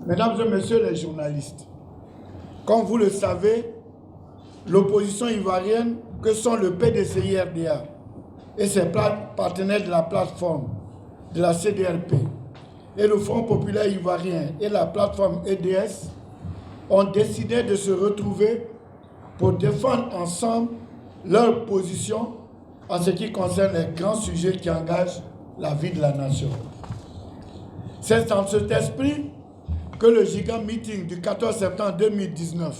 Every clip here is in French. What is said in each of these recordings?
Mesdames et messieurs les journalistes, comme vous le savez, l'opposition ivoirienne, que sont le PDCI-RDA et ses partenaires de la plateforme de la CDRP et le Front populaire ivoirien et la plateforme EDS, ont décidé de se retrouver pour défendre ensemble leur position en ce qui concerne les grands sujets qui engagent la vie de la nation. C'est dans cet esprit que le Giga Meeting du 14 septembre 2019,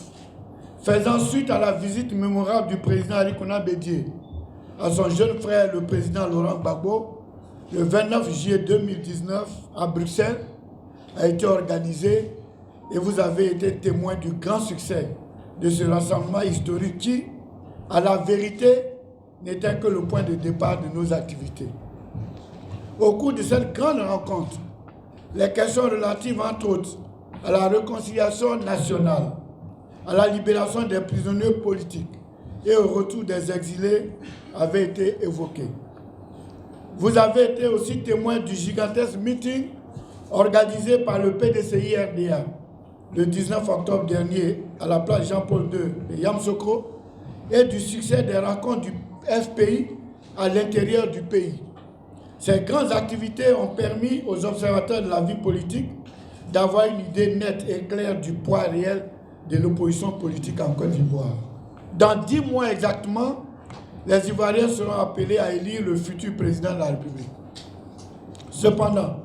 faisant suite à la visite mémorable du président Arikuna Bédié à son jeune frère, le président Laurent Gbagbo, le 29 juillet 2019 à Bruxelles, a été organisé et vous avez été témoin du grand succès de ce rassemblement historique qui, à la vérité, n'était que le point de départ de nos activités. Au cours de cette grande rencontre, les questions relatives, entre autres, à la réconciliation nationale, à la libération des prisonniers politiques et au retour des exilés avaient été évoquées. Vous avez été aussi témoin du gigantesque meeting organisé par le PDCI-RDA le 19 octobre dernier à la place Jean-Paul II de Yamoussoukro et du succès des rencontres du FPI à l'intérieur du pays. Ces grandes activités ont permis aux observateurs de la vie politique d'avoir une idée nette et claire du poids réel de l'opposition politique en Côte d'Ivoire. Dans 10 mois exactement, les Ivoiriens seront appelés à élire le futur président de la République. Cependant,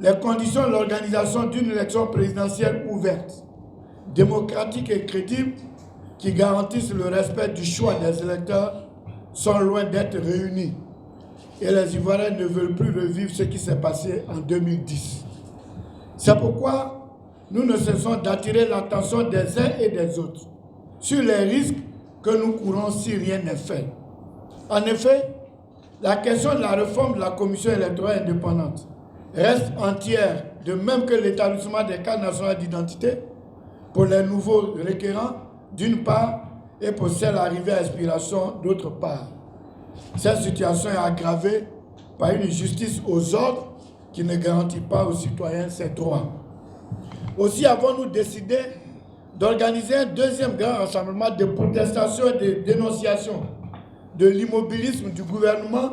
les conditions de l'organisation d'une élection présidentielle ouverte, démocratique et crédible, qui garantissent le respect du choix des électeurs, sont loin d'être réunies. Et les Ivoiriens ne veulent plus revivre ce qui s'est passé en 2010. C'est pourquoi nous ne cessons d'attirer l'attention des uns et des autres sur les risques que nous courons si rien n'est fait. En effet, la question de la réforme de la Commission électorale indépendante reste entière, de même que l'établissement des cartes nationales d'identité pour les nouveaux requérants, d'une part, et pour celles arrivées à expiration, d'autre part. Cette situation est aggravée par une justice aux ordres qui ne garantit pas aux citoyens ses droits. Aussi avons-nous décidé d'organiser un deuxième grand rassemblement de protestation et de dénonciation de l'immobilisme du gouvernement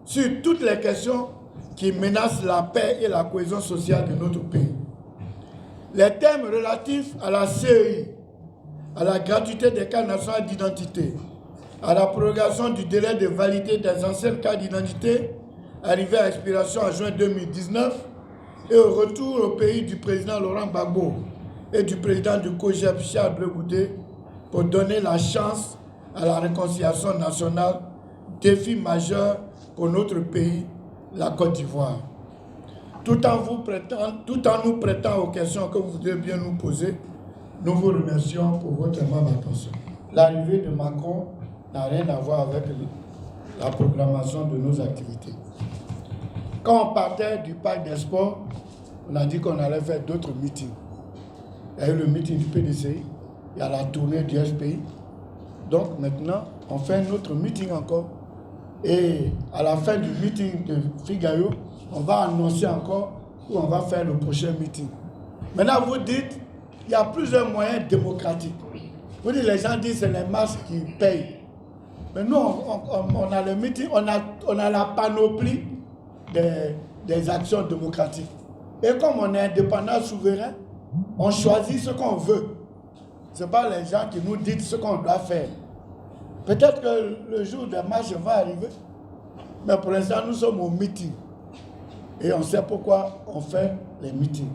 sur toutes les questions qui menacent la paix et la cohésion sociale de notre pays. Les thèmes relatifs à la CEI, à la gratuité des cartes nationales d'identité, à la prorogation du délai de validité des anciennes cartes d'identité arrivées à expiration en juin 2019 et au retour au pays du président Laurent Gbagbo et du président du COJEP Charles Blé Goudé pour donner la chance à la réconciliation nationale, défi majeur pour notre pays, la Côte d'Ivoire. Tout en nous prêtant aux questions que vous voudrez bien nous poser, nous vous remercions pour votre aimable attention. L'arrivée de Macron n'a rien à voir avec la programmation de nos activités. Quand on partait du parc des sports, on a dit qu'on allait faire d'autres meetings. Il y a eu le meeting du PDCI, il y a la tournée du FPI. Donc maintenant, on fait un autre meeting encore. Et à la fin du meeting de Figaro, on va annoncer encore où on va faire le prochain meeting. Maintenant, vous dites, il y a plusieurs moyens démocratiques. Vous dites, les gens disent que c'est les masses qui payent. Mais nous, on a le meeting, on a la panoplie des actions démocratiques. Et comme on est indépendant, souverain, on choisit ce qu'on veut. Ce n'est pas les gens qui nous disent ce qu'on doit faire. Peut-être que le jour des marches va arriver, mais pour l'instant, nous sommes au meeting. Et on sait pourquoi on fait les meetings.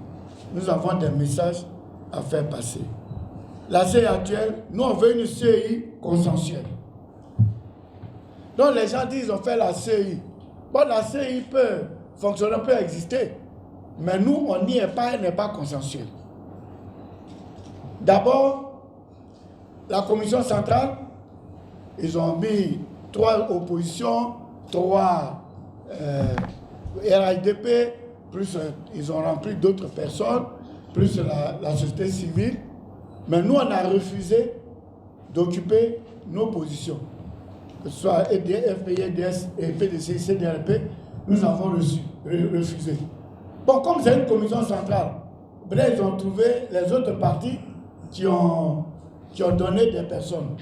Nous avons des messages à faire passer. La CEI actuelle, nous on veut une CEI consensuelle. Donc les gens disent on fait la CEI. Bon, la CEI peut fonctionner, peut exister. Mais nous, on n'y est pas, elle n'est pas consensuelle. D'abord, la commission centrale, ils ont mis 3 oppositions, 3 RAIDP, plus ils ont rempli d'autres personnes, plus la société civile. Mais nous, on a refusé d'occuper nos positions. Que ce soit EDF, EDS et PDC, CDRP, nous avons refusé. Bon, comme c'est une commission centrale, Bref, ils ont trouvé les autres partis qui ont donné des personnes.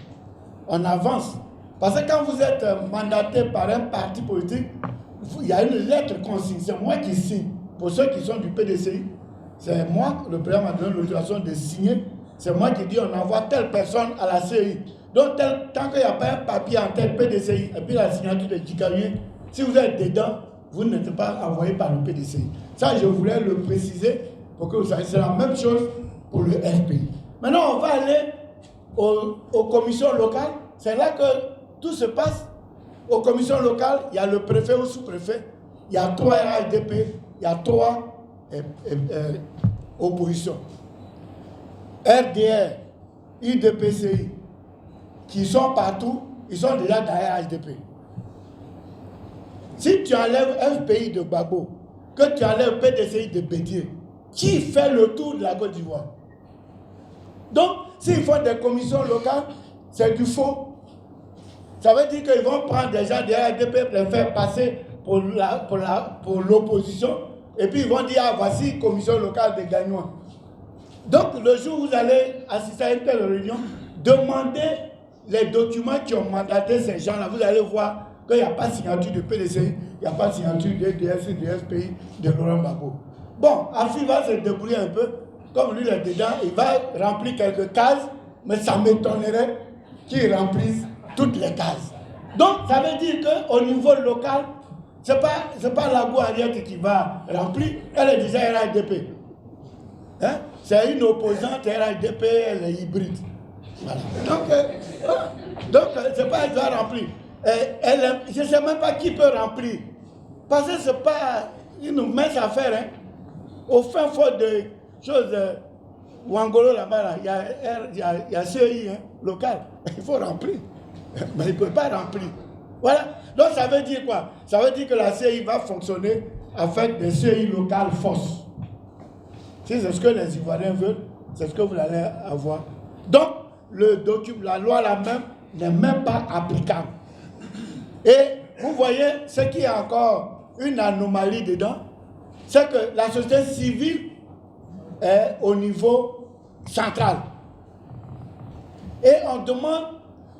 On avance. Parce que quand vous êtes mandaté par un parti politique, il y a une lettre consigne. C'est moi qui signe. Pour ceux qui sont du PDCI, c'est moi, le président m'a donné l'autorisation de signer. C'est moi qui dis on envoie telle personne à la CI. Donc, tant qu'il n'y a pas un papier en tête PDCI, et puis la signature de Djikaoué, si vous êtes dedans, vous n'êtes pas envoyé par le PDCI. Ça, je voulais le préciser pour que vous sachiez. C'est la même chose pour le FPI. Maintenant, on va aller aux commissions locales. C'est là que tout se passe. Aux commissions locales, il y a le préfet ou sous-préfet, il y a 3 RHDP, il y a 3 oppositions. RDR, IDPCI, qui sont partout, ils sont déjà dans RHDP. Si tu enlèves FPI de Gbagbo, que tu enlèves PDCI de Bédié, qui fait le tour de la Côte d'Ivoire? Donc, s'ils font des commissions locales, c'est du faux. Ça veut dire qu'ils vont prendre des gens de RHDP pour les faire passer pour l'opposition, et puis ils vont dire, ah, voici commission locale des gagnants. Donc, le jour où vous allez assister à une telle réunion, demandez les documents qui ont mandaté ces gens-là. Vous allez voir qu'il n'y a pas de signature de PDCI, il n'y a pas de signature de DSI, de FPI, de Laurent Gbagbo. Bon, Afi va se débrouiller un peu. Comme lui, il est dedans, il va remplir quelques cases, mais ça m'étonnerait qu'il remplisse toutes les cases. Donc, ça veut dire qu'au niveau local, ce n'est pas la Gouariette qui va remplir, elle est déjà RHDP. Hein? C'est une opposante RHDP, elle est hybride. Voilà. Donc ce n'est pas elle qui va remplir. Je ne sais même pas qui peut remplir. Parce que ce n'est pas une mince affaire. Hein? Au fin fond de choses, Ouangolo là-bas, il y a CEI hein, local. Il faut remplir. Mais il ne peut pas remplir. Voilà. Donc ça veut dire quoi? Ça veut dire que la CEI va fonctionner avec des CEI locales forces. Si c'est ce que les Ivoiriens veulent, c'est ce que vous allez avoir. Donc, la loi là-même n'est même pas applicable. Et vous voyez, ce qui est encore une anomalie dedans, c'est que la société civile est au niveau central. Et on demande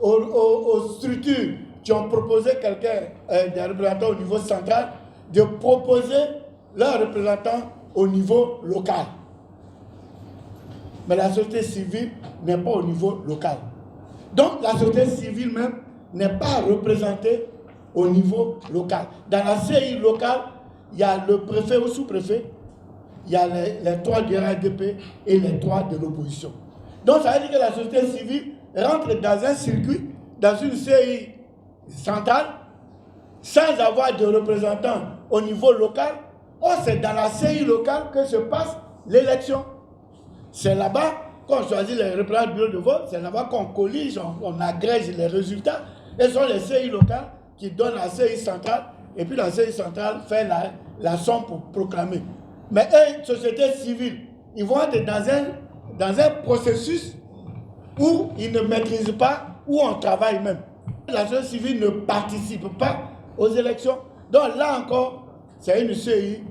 aux structures qui ont proposé quelqu'un, des représentants au niveau central, de proposer leurs représentants au niveau local. Mais la société civile n'est pas au niveau local. Donc la société civile même n'est pas représentée au niveau local. Dans la CI locale, il y a le préfet ou sous-préfet, il y a les 3 du RHDP et les 3 de l'opposition. Donc ça veut dire que la société civile rentre dans un circuit, dans une CI centrale, sans avoir de représentants au niveau local. Or, c'est dans la CI locale que se passe l'élection. C'est là-bas qu'on choisit les représentants du bureau de vote, c'est là-bas qu'on collige, on agrège les résultats. Et ce sont les CI locales qui donnent la CI centrale, et puis la CI centrale fait la somme pour proclamer. Mais eux, une société civile, ils vont être dans un processus où ils ne maîtrisent pas, où on travaille même. La société civile ne participe pas aux élections. Donc là encore, c'est une CI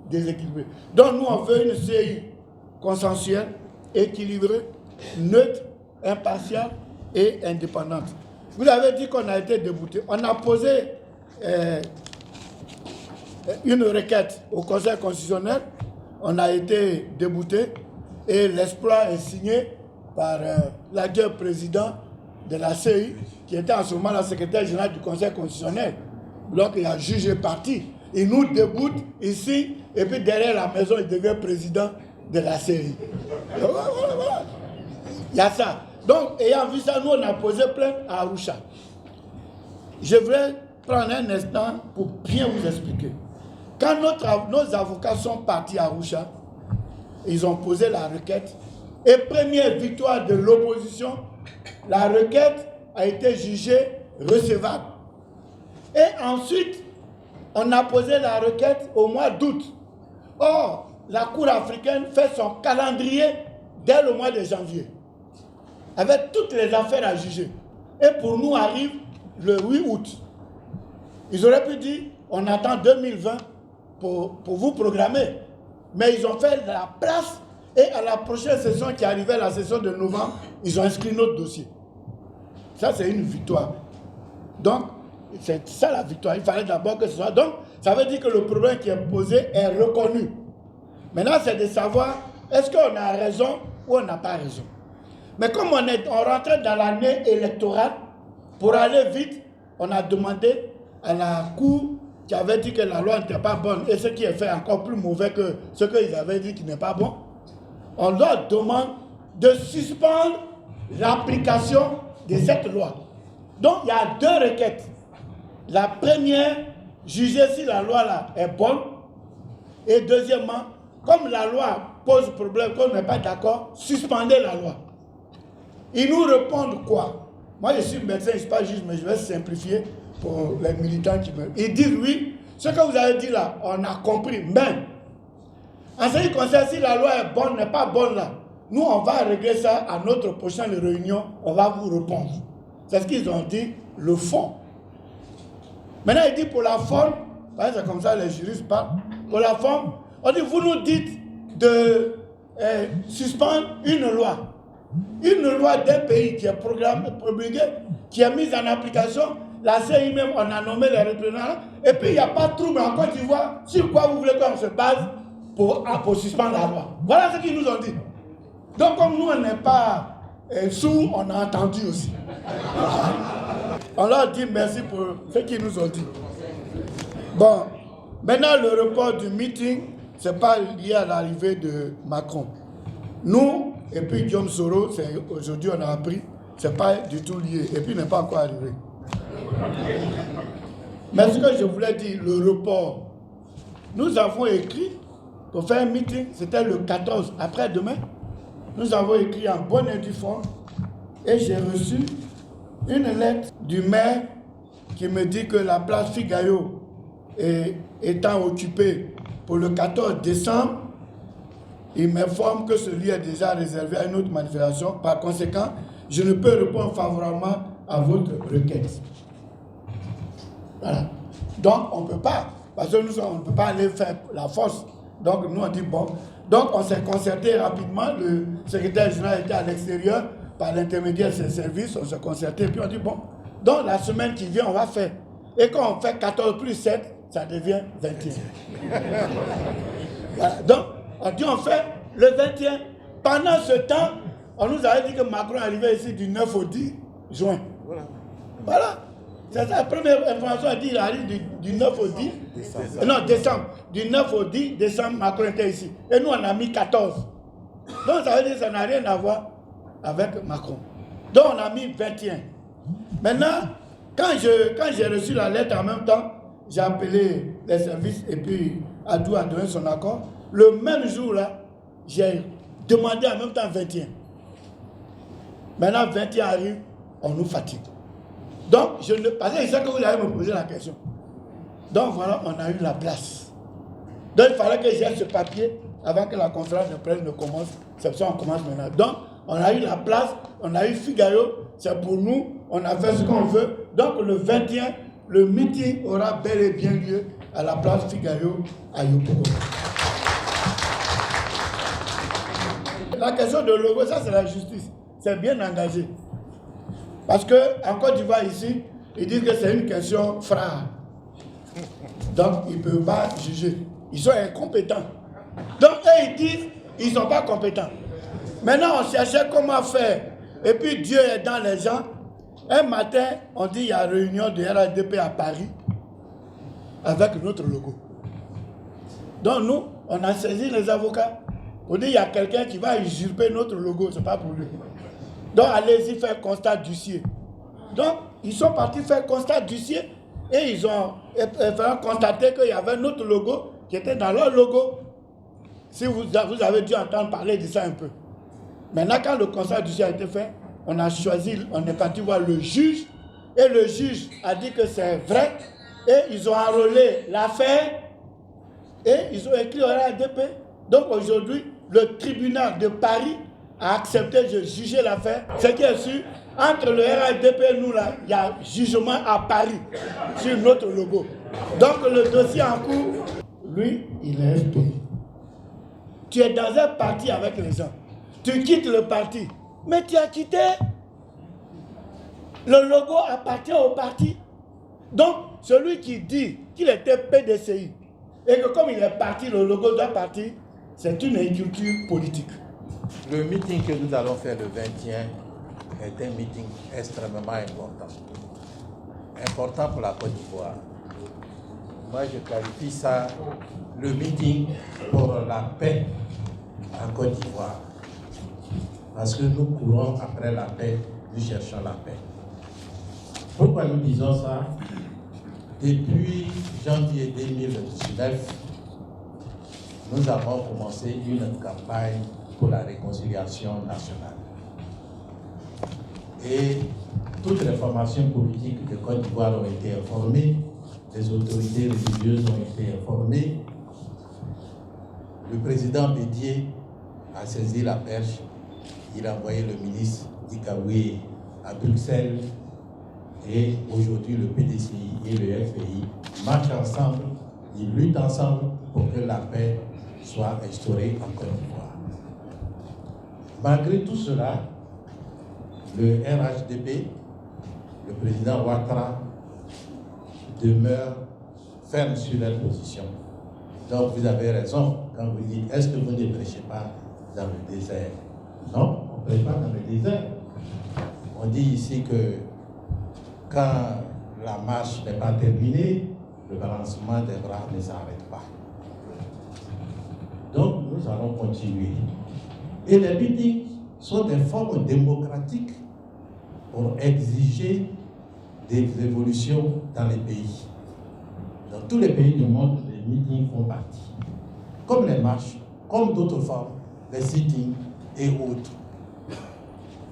déséquilibrée. Donc nous, on veut une CI consensuelle, équilibrée, neutre, impartiale et indépendante. Vous avez dit qu'on a été débouté. On a posé une requête au Conseil constitutionnel. On a été débouté et l'exploit est signé par l'actuel président de la CI, qui était en ce moment le secrétaire général du Conseil constitutionnel. Donc il a jugé parti. Il nous déboute ici, et puis derrière la maison, il devient président de la CI. Voilà. Il y a ça. Donc, ayant vu ça, nous, on a posé plainte à Arusha. Je voudrais prendre un instant pour bien vous expliquer. Quand nos avocats sont partis à Arusha, ils ont posé la requête, et première victoire de l'opposition, la requête a été jugée recevable. Et ensuite, on a posé la requête au mois d'août. Or, la Cour africaine fait son calendrier dès le mois de janvier, avec toutes les affaires à juger. Et pour nous arrive le 8 août. Ils auraient pu dire, on attend 2020 pour vous programmer. Mais ils ont fait la place Et à la prochaine session qui arrivait, la session de novembre, ils ont inscrit notre dossier. Ça, c'est une victoire. Donc, c'est ça la victoire. Il fallait d'abord que ce soit. Donc, ça veut dire que le problème qui est posé est reconnu. Maintenant, c'est de savoir est-ce qu'on a raison ou on n'a pas raison. Mais comme on rentrait dans l'année électorale, pour aller vite, on a demandé à la Cour qui avait dit que la loi n'était pas bonne, et ce qui est fait encore plus mauvais que ce qu'ils avaient dit qui n'est pas bon, on leur demande de suspendre l'application de cette loi. Donc, il y a deux requêtes. La première, juger si la loi là est bonne. Et deuxièmement, comme la loi pose problème, qu'on n'est pas d'accord, suspendez la loi. Ils nous répondent quoi? Moi, je suis médecin, je ne suis pas juge, mais je vais simplifier pour les militants qui veulent. Ils disent oui, ce que vous avez dit là, on a compris. Mais, en ce qui concerne si la loi est bonne, n'est pas bonne là, nous, on va régler ça à notre prochaine réunion, on va vous répondre. C'est ce qu'ils ont dit, le fond. Maintenant, il dit pour la forme, c'est comme ça les juristes parlent, pour la forme, on dit, vous nous dites de suspendre une loi. Une loi d'un pays qui est promulguée, qui est mise en application, la CI même, on a nommé les représentants, et puis il n'y a pas de trouble en Côte d'Ivoire, sur quoi vous voulez qu'on se base pour suspendre la loi. Voilà ce qu'ils nous ont dit. Donc comme nous, on n'est pas sourds, on a entendu aussi. On leur dit merci pour ce qu'ils nous ont dit. Bon, maintenant le report du meeting, ce n'est pas lié à l'arrivée de Macron. Nous, et puis Guillaume Soro, aujourd'hui on a appris, ce n'est pas du tout lié, et puis il n'est pas encore arrivé. Mais ce que je voulais dire, le report, nous avons écrit pour faire un meeting, c'était le 14, après-demain, nous avons écrit en bonne et due forme, et j'ai reçu une lettre du maire qui me dit que la place Figaro étant occupée pour le 14 décembre, il m'informe que ce lieu est déjà réservé à une autre manifestation. Par conséquent, je ne peux répondre favorablement à votre requête. Voilà. Donc, on ne peut pas, parce que nous, on ne peut pas aller faire la force. Donc, nous, on dit bon. Donc, on s'est concerté rapidement. Le secrétaire général était à l'extérieur par l'intermédiaire de ses services. On s'est concerté. Et puis, on dit bon. Donc, la semaine qui vient, on va faire. Et quand on fait 14 plus 7, ça devient 21. Voilà. Donc, on dit on fait le 21. Pendant ce temps, on nous avait dit que Macron arrivait ici du 9 au 10 juin. Voilà. C'est ça la première information, elle dit qu'il arrive du 9 au 10 décembre. Non, décembre. Du 9 au 10 décembre, Macron était ici. Et nous, on a mis 14. Donc, ça veut dire que ça n'a rien à voir avec Macron. Donc, on a mis 21. Maintenant, quand j'ai reçu la lettre en même temps, j'ai appelé les services et puis Adou a donné son accord. Le même jour-là, j'ai demandé en même temps 21. Maintenant, 21 arrive, on nous fatigue. Donc, parce que je sais que vous allez me poser la question. Donc, voilà, on a eu la place. Donc, il fallait que j'aie ce papier avant que la conférence de presse ne commence. C'est pour ça qu'on commence maintenant. Donc, on a eu la place, on a eu Figaro, c'est pour nous, on a fait ce qu'on veut. Donc, le 21, le meeting aura bel et bien lieu à la place Figaro à Yopougon. La question de logo, ça c'est la justice. C'est bien engagé. Parce qu'en Côte d'Ivoire ici, ils disent que c'est une question frère. Donc ils ne peuvent pas juger. Ils sont incompétents. Donc eux ils disent ils ne sont pas compétents. Maintenant on cherchait comment faire. Et puis Dieu est dans les gens. Un matin, on dit il y a une réunion de RADP à Paris avec notre logo. Donc nous, on a saisi les avocats. On dit il y a quelqu'un qui va usurper notre logo, ce n'est pas pour lui. Donc allez-y faire constat d'huissier. Donc ils sont partis faire constat d'huissier et ils ont constaté qu'il y avait notre logo qui était dans leur logo. Si vous avez dû entendre parler de ça un peu. Maintenant quand le constat d'huissier a été fait, on a choisi, on est parti voir le juge et le juge a dit que c'est vrai et ils ont enrôlé l'affaire et ils ont écrit au RADP. Donc aujourd'hui, le tribunal de Paris a accepté de juger l'affaire. Ce qui est sûr, entre le RADP et nous, là, il y a jugement à Paris sur notre logo. Donc le dossier en cours, lui, il est FPI. Tu es dans un parti avec les gens. Tu quittes le parti. Mais tu as quitté. Le logo appartient au parti. Donc, celui qui dit qu'il était PDCI et que comme il est parti, le logo doit partir, c'est une inculture politique. Le meeting que nous allons faire le 21 est un meeting extrêmement important. Important pour la Côte d'Ivoire. Moi, je qualifie ça le meeting pour la paix en Côte d'Ivoire. Parce que nous courons après la paix, nous cherchons la paix. Pourquoi nous disons ça? Depuis janvier 2019, nous avons commencé une campagne pour la réconciliation nationale. Et toutes les formations politiques de Côte d'Ivoire ont été informées, les autorités religieuses ont été informées. Le président Bédié a saisi la perche, il a envoyé le ministre Ikaoué à Bruxelles et aujourd'hui le PDCI et le FPI marchent ensemble, ils luttent ensemble pour que la paix soit instaurée en Côte d'Ivoire. Malgré tout cela, le RHDP, le président Ouattara, demeure ferme sur leur position. Donc vous avez raison quand vous dites, est-ce que vous ne prêchez pas dans le désert? Non, on ne prêche pas dans le désert. On dit ici que quand la marche n'est pas terminée, le balancement des bras ne s'arrête pas. Donc nous allons continuer. Et les meetings sont des formes démocratiques pour exiger des évolutions dans les pays. Dans tous les pays du monde, les meetings font partie. Comme les marches, comme d'autres formes, les sittings et autres.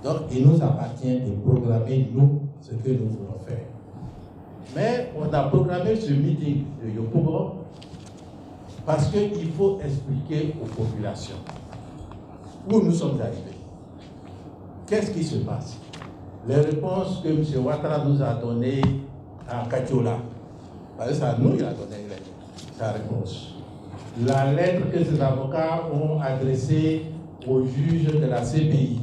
Donc il nous appartient de programmer, nous, ce que nous voulons faire. Mais on a programmé ce meeting de Yopougon parce qu'il faut expliquer aux populations où nous sommes arrivés. Qu'est-ce qui se passe? Les réponses que M. Ouattara nous a données à Katiola, parce que c'est à nous qu'il a donné sa réponse. La lettre que ses avocats ont adressée au juge de la CPI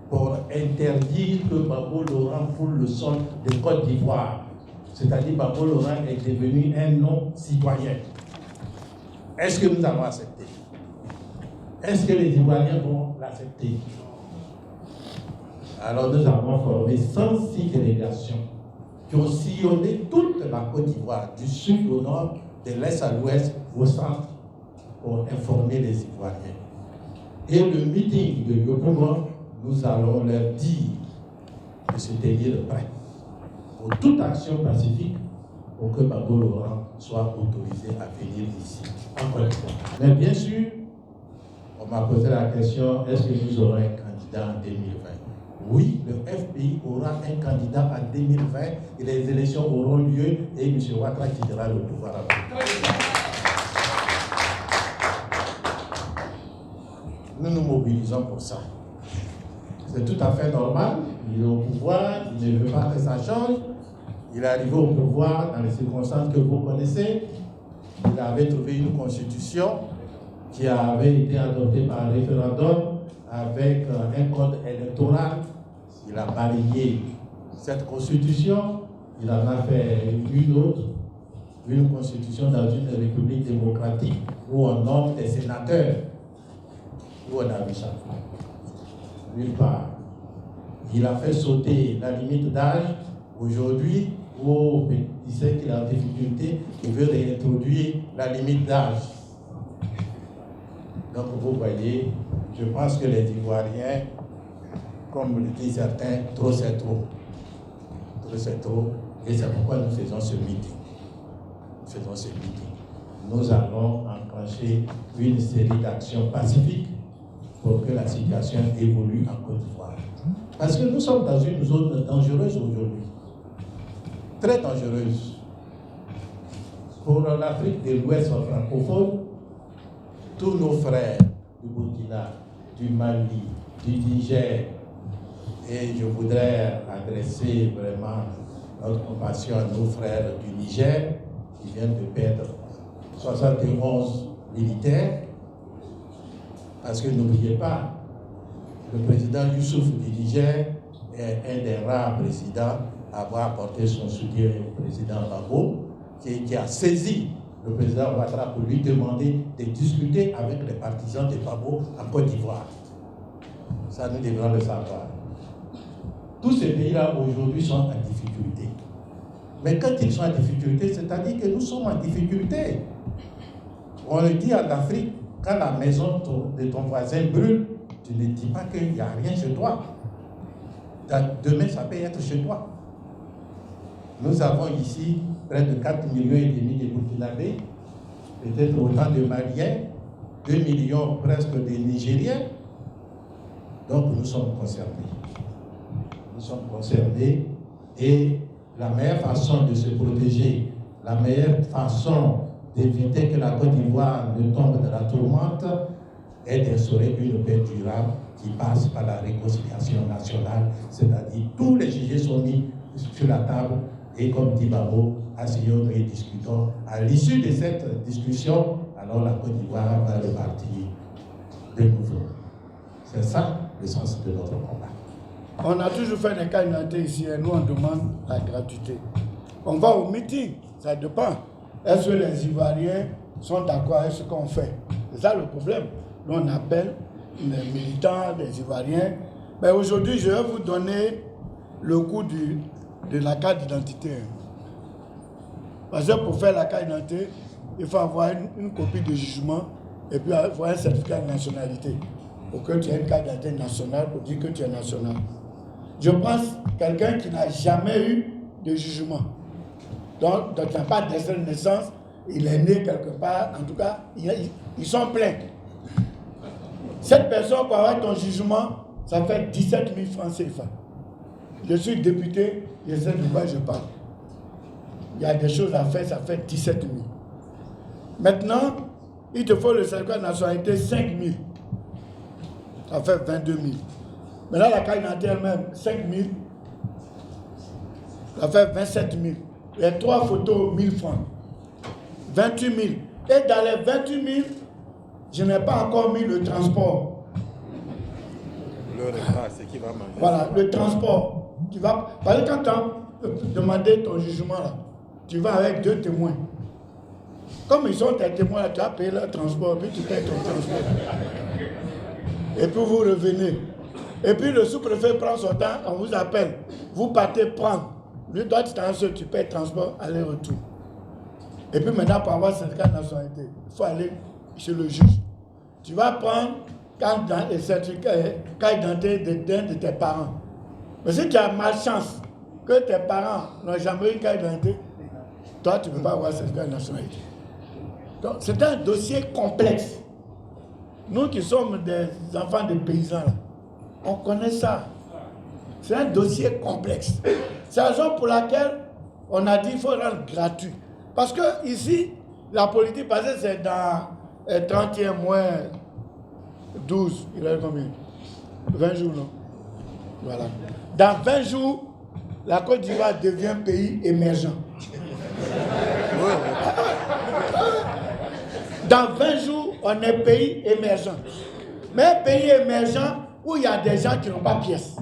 pour interdire que Gbagbo Laurent foule le sol de Côte d'Ivoire. C'est-à-dire que Gbagbo Laurent est devenu un non-citoyen. Est-ce que nous allons accepter? Est-ce que les Ivoiriens vont l'accepter? Alors nous avons formé 106 délégations qui ont sillonné toute la Côte d'Ivoire, du sud au nord, de l'est à l'ouest, au centre, pour informer les Ivoiriens. Et le meeting de Yopougon, nous allons leur dire de se tenir prêt pour toute action pacifique pour que Gbagbo Laurent soit autorisé à venir ici, en Côte d'Ivoire. Mais bien sûr, on m'a posé la question, est-ce que nous aurons un candidat en 2020? Oui, le FPI aura un candidat en 2020 et les élections auront lieu et M. Ouattara quittera le pouvoir. Nous nous mobilisons pour ça. C'est tout à fait normal. Il est au pouvoir, il ne veut pas que ça change. Il est arrivé au pouvoir dans les circonstances que vous connaissez. Il avait trouvé une constitution qui avait été adoptée par un référendum avec un code électoral. Il a balayé cette constitution, il en a fait une autre, une constitution dans une république démocratique où on nomme des sénateurs. Où on a vu ça? Nulle part. Il a fait sauter la limite d'âge. Aujourd'hui, où il sait qu'il a des difficultés, il veut réintroduire la limite d'âge. Donc vous voyez, je pense que les Ivoiriens, comme le disent certains, trop c'est trop. Trop c'est trop. Et c'est pourquoi nous faisons ce meeting. Nous faisons ce meeting. Nous allons enclencher une série d'actions pacifiques pour que la situation évolue en Côte d'Ivoire. Parce que nous sommes dans une zone dangereuse aujourd'hui. Très dangereuse. Pour l'Afrique de l'Ouest francophone, tous nos frères du Burkina, du Mali, du Niger, et je voudrais adresser vraiment notre compassion à nos frères du Niger qui viennent de perdre 71 militaires Parce que n'oubliez pas, le président Youssouf du Niger est un des rares présidents à avoir apporté son soutien au président Gbagbo, qui a saisi le président Ouattara pour lui demander de discuter avec les partisans de Gbagbo en Côte d'Ivoire. Ça, nous devrons le savoir. Tous ces pays-là, aujourd'hui, sont en difficulté. Mais quand ils sont en difficulté, c'est-à-dire que nous sommes en difficulté. On le dit en Afrique, quand la maison de ton voisin brûle, tu ne dis pas qu'il n'y a rien chez toi. Demain, ça peut être chez toi. Nous avons ici près de 4,5 millions de Burkinabés, peut-être autant de Maliens, 2 millions presque de Nigériens. Donc nous sommes concernés. Nous sommes concernés et la meilleure façon de se protéger, la meilleure façon d'éviter que la Côte d'Ivoire ne tombe dans la tourmente est d'instaurer une paix durable qui passe par la réconciliation nationale, c'est-à-dire tous les sujets sont mis sur la table et comme dit Babo, asseyons-nous et discutons. À l'issue de cette discussion, alors la Côte d'Ivoire va repartir de nouveau. C'est ça le sens de notre combat. On a toujours fait des cas d'identité ici et nous on demande la gratuité. On va au meeting, ça dépend. Est-ce que les Ivoiriens sont d'accord avec ce qu'on fait? C'est ça le problème. Nous on appelle les militants des Ivoiriens. Mais aujourd'hui, je vais vous donner le coût de la carte d'identité. Parce que pour faire la carte d'identité, il faut avoir une copie de jugement et puis avoir un certificat de nationalité. Pour que tu aies une carte d'identité nationale, pour dire que tu es national. Je pense quelqu'un qui n'a jamais eu de jugement. Donc il n'a pas d'extrait de naissance, il est né quelque part, en tout cas, ils sont pleins. Cette personne, pour avoir ton jugement, ça fait 17 000 francs CFA. Je suis député, je sais de quoi je parle. Il y a des choses à faire, ça fait 17 000. Maintenant, il te faut le certificat de nationalité 5 000. Ça fait 22 000. Maintenant, la carte d'identité elle-même, 5 000. Ça fait 27 000. Les 3 photos, 1000 francs. 28 000. Et dans les 28 000, je n'ai pas encore mis le transport. Le repas, c'est qui va manger. Voilà, le transport. Parce que quand tu as demandé ton jugement, là, tu vas avec 2 témoins. Comme ils sont tes témoins, là, tu as payé leur transport, puis tu payes ton transport. Et puis vous revenez. Et puis le sous-préfet prend son temps, on vous appelle. Vous partez prendre. Lui, toi, tu payes le transport, aller-retour. Et puis maintenant, pour avoir certificat de nationalité, il faut aller chez le juge. Tu vas prendre le certificat d'identité d'un de tes parents. Mais si tu as malchance que tes parents n'ont jamais eu une carte d'identité, toi, tu ne peux pas avoir certificat de nationalité. Donc, c'est un dossier complexe. Nous qui sommes des enfants de paysans, là, on connaît ça. C'est un dossier complexe. C'est la raison pour laquelle on a dit qu'il faut rendre gratuit. Parce que ici, la politique, parce que c'est dans 31 moins 12, il a combien? 20 jours, non? Voilà. Dans 20 jours, la Côte d'Ivoire devient pays émergent. Dans 20 jours, on est pays émergent. Mais pays émergent où il y a des gens qui n'ont pas pièce.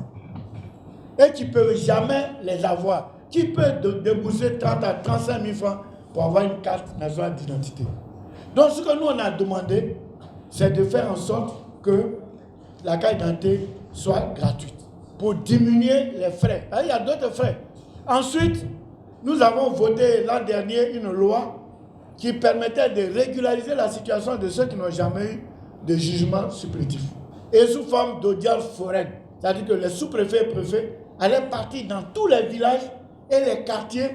Et qui ne peuvent jamais les avoir. Qui peut débourser 30 à 35 000 francs pour avoir une carte nationale d'identité. Donc ce que nous on a demandé, c'est de faire en sorte que la carte d'identité soit gratuite. Pour diminuer les frais. Il y a d'autres frais. Ensuite, nous avons voté l'an dernier une loi qui permettait de régulariser la situation de ceux qui n'ont jamais eu de jugement supplétif. Et sous forme d'audience foraine. C'est-à-dire que les sous-préfets et préfets allaient partir dans tous les villages et les quartiers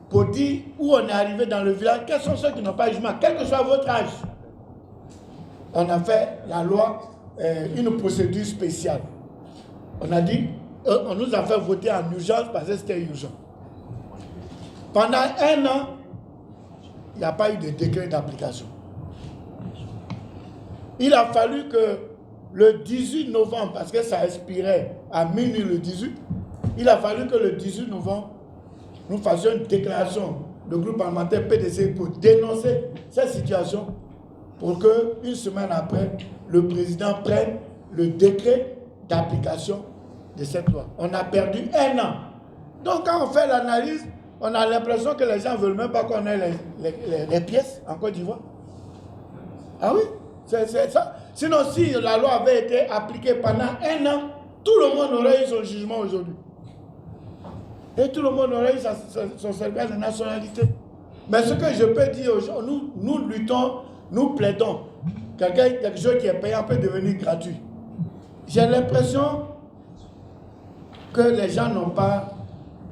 pour dire où on est arrivé dans le village, quels sont ceux qui n'ont pas de jugement, quel que soit votre âge. On a fait la loi, une procédure spéciale. On a dit, on nous a fait voter en urgence parce que c'était urgent. Pendant 1 an, il n'y a pas eu de décret d'application. Il a fallu que le 18 novembre, parce que ça expirait à minuit le 18, il a fallu que le 18 novembre, nous fassions une déclaration de groupe parlementaire PDC pour dénoncer cette situation. pour que, une semaine après, le président prenne le décret d'application de cette loi. On a perdu 1 an. Donc quand on fait l'analyse, on a l'impression que les gens ne veulent même pas qu'on ait les pièces en Côte d'Ivoire. Ah oui, c'est ça. Sinon, si la loi avait été appliquée pendant 1 an, tout le monde aurait eu son jugement aujourd'hui. Et tout le monde aurait eu son certificat de nationalité. Mais ce que je peux dire aujourd'hui, nous luttons, nous plaidons. Quelque chose qui est payant peut devenir gratuit. J'ai l'impression que les gens n'ont pas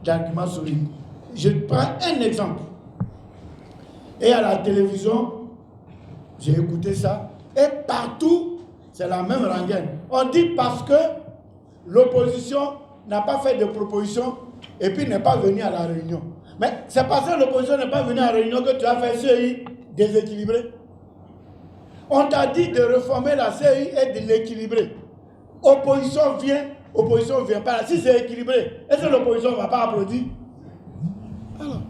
d'arguments solides. Je prends un exemple. Et à la télévision, j'ai écouté ça. Et partout, c'est la même rengaine. On dit parce que l'opposition n'a pas fait de proposition et puis n'est pas venue à la réunion. Mais c'est parce que l'opposition n'est pas venue à la réunion que tu as fait CI déséquilibré. On t'a dit de réformer la CI et de l'équilibrer. Opposition vient pas. Si c'est équilibré, est-ce que l'opposition ne va pas applaudir? Alors.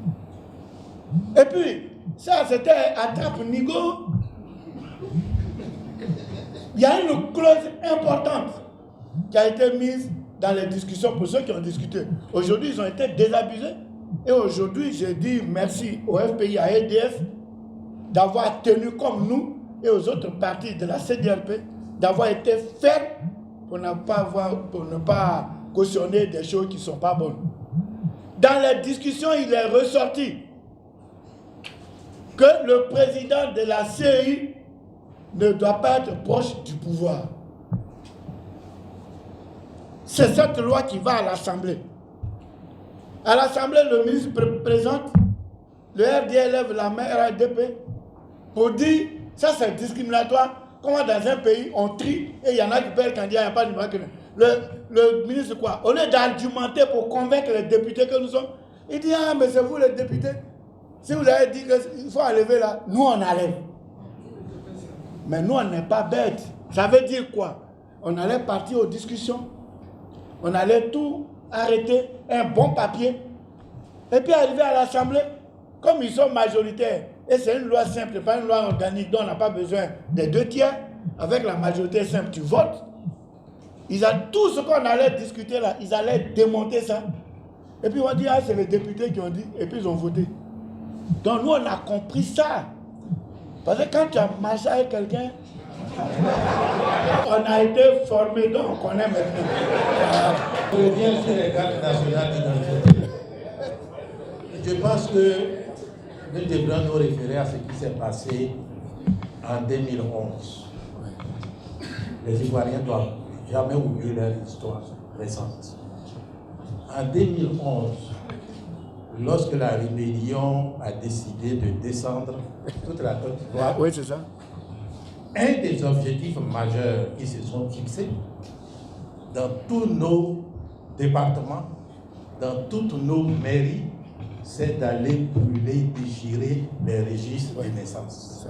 Et puis, ça c'était attrape-nigo. Il y a une clause importante qui a été mise dans les discussions pour ceux qui ont discuté. Aujourd'hui, ils ont été désabusés. Et aujourd'hui, je dis merci au FPI, à EDF, d'avoir tenu comme nous et aux autres partis de la CDRP, d'avoir été fermes pour ne pas cautionner des choses qui ne sont pas bonnes. Dans les discussions, il est ressorti que le président de la CI ne doit pas être proche du pouvoir. C'est cette loi qui va à l'Assemblée. À l'Assemblée, le ministre présente, le RDA lève la main RADP pour dire ça c'est discriminatoire. Comment dans un pays on trie et il y en a qui perdent quand il n'y a pas de numéro. Le ministre quoi? Au lieu d'argumenter pour convaincre les députés que nous sommes, il dit ah mais c'est vous les députés. Si vous avez dit qu'il faut enlever là, nous on enlève. Mais nous on n'est pas bêtes. Ça veut dire quoi? On allait partir aux discussions. On allait tout arrêter, un bon papier. Et puis arriver à l'Assemblée, comme ils sont majoritaires, et c'est une loi simple, pas une loi organique dont on n'a pas besoin des 2 tiers, avec la majorité simple, tu votes. Tout ce qu'on allait discuter là, ils allaient démonter ça. Et puis on dit, ah c'est les députés qui ont dit, et puis ils ont voté. Donc nous on a compris ça. Parce que quand tu as marché avec quelqu'un, on a été formé, donc on connaît maintenant. Je reviens sur les cartes nationales d'identité. Je pense que nous devrions nous référer à ce qui s'est passé en 2011. Les Ivoiriens ne doivent jamais oublier leur histoire récente. En 2011, lorsque la rébellion a décidé de descendre toute la Côte d'Ivoire, Oui, c'est ça. un des objectifs majeurs qui se sont fixés dans tous nos départements, dans toutes nos mairies, c'est d'aller brûler, déchirer les registres de naissance.